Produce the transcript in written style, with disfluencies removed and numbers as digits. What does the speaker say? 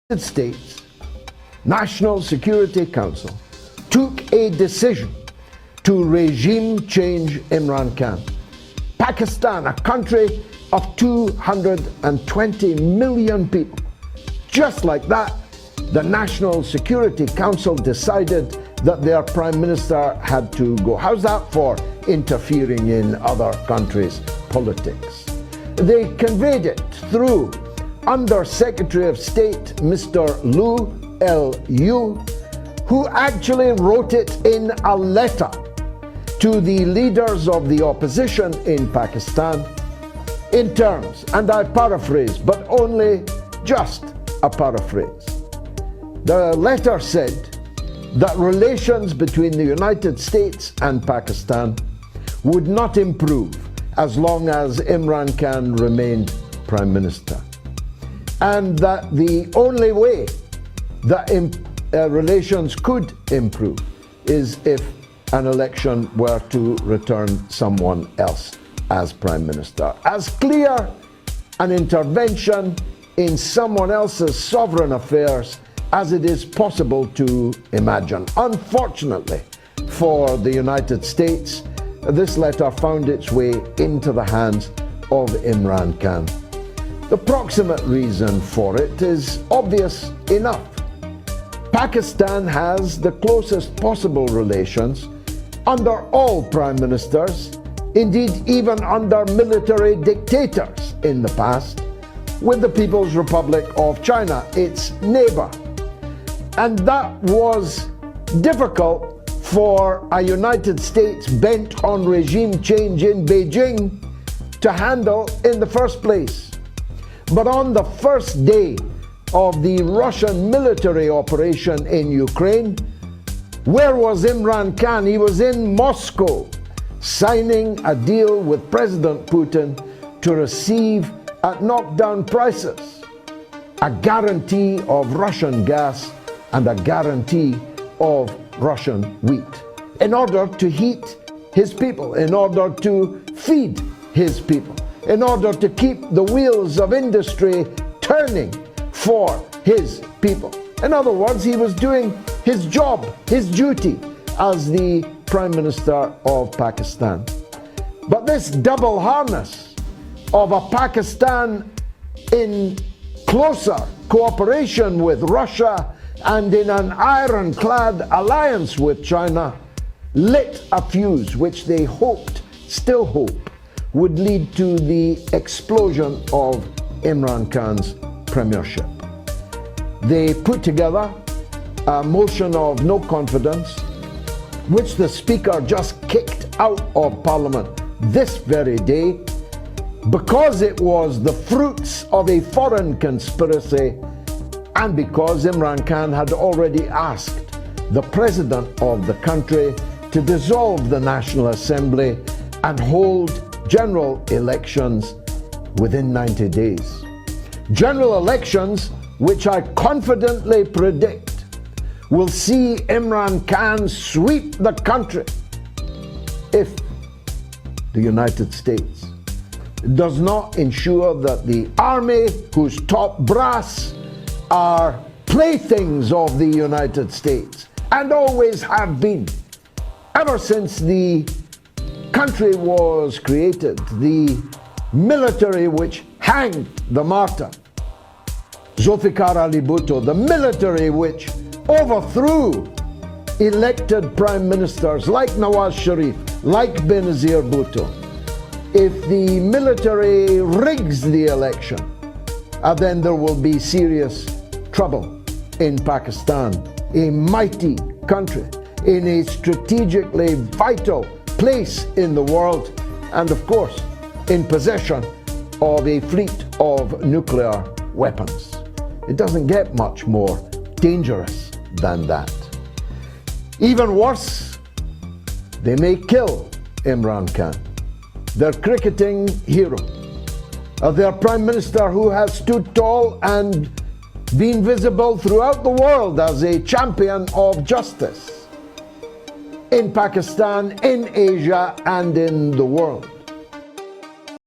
United States National Security Council took a decision to regime change Imran Khan. Pakistan, a country of 220 million people, just like that, the National Security Council decided that their Prime Minister had to go. How's that for interfering in other countries' politics? They conveyed it through Under Secretary of State Mr. Lu, who actually wrote it in a letter to the leaders of the opposition in Pakistan in terms, and I paraphrase, but only just a paraphrase. The letter said that relations between the United States and Pakistan would not improve as long as Imran Khan remained Prime Minister, and that the only way that relations could improve is if an election were to return someone else as Prime Minister. As clear an intervention in someone else's sovereign affairs as it is possible to imagine. Unfortunately for the United States, this letter found its way into the hands of Imran Khan. The proximate reason for it is obvious enough. Pakistan has the closest possible relations under all prime ministers, indeed even under military dictators in the past, with the People's Republic of China, its neighbor. And that was difficult for a United States bent on regime change in Beijing to handle in the first place. But on the first day of the Russian military operation in Ukraine, where was Imran Khan? He was in Moscow, signing a deal with President Putin to receive at knockdown prices a guarantee of Russian gas and a guarantee of Russian wheat in order to heat his people, in order to feed his people, in order to keep the wheels of industry turning for his people. In other words, he was doing his job, his duty as the Prime Minister of Pakistan. But this double harness of a Pakistan in closer cooperation with Russia and in an ironclad alliance with China lit a fuse which they hoped, still hope, would lead to the explosion of Imran Khan's premiership. They put together a motion of no confidence, which the Speaker just kicked out of Parliament this very day, because it was the fruits of a foreign conspiracy and because Imran Khan had already asked the President of the country to dissolve the National Assembly and hold general elections within 90 days. General elections which I confidently predict will see Imran Khan sweep the country if the United States does not ensure that the army, whose top brass are playthings of the United States and always have been ever since the country was created, the military which hanged the martyr Zulfikar Ali Bhutto, the military which overthrew elected prime ministers like Nawaz Sharif, like Benazir Bhutto. If the military rigs the election, then there will be serious trouble in Pakistan, a mighty country in a strategically vital place in the world, and of course in possession of a fleet of nuclear weapons. It doesn't get much more dangerous than that. Even worse, they may kill Imran Khan, their cricketing hero, their Prime Minister who has stood tall and been visible throughout the world as a champion of justice in Pakistan, in Asia, and in the world.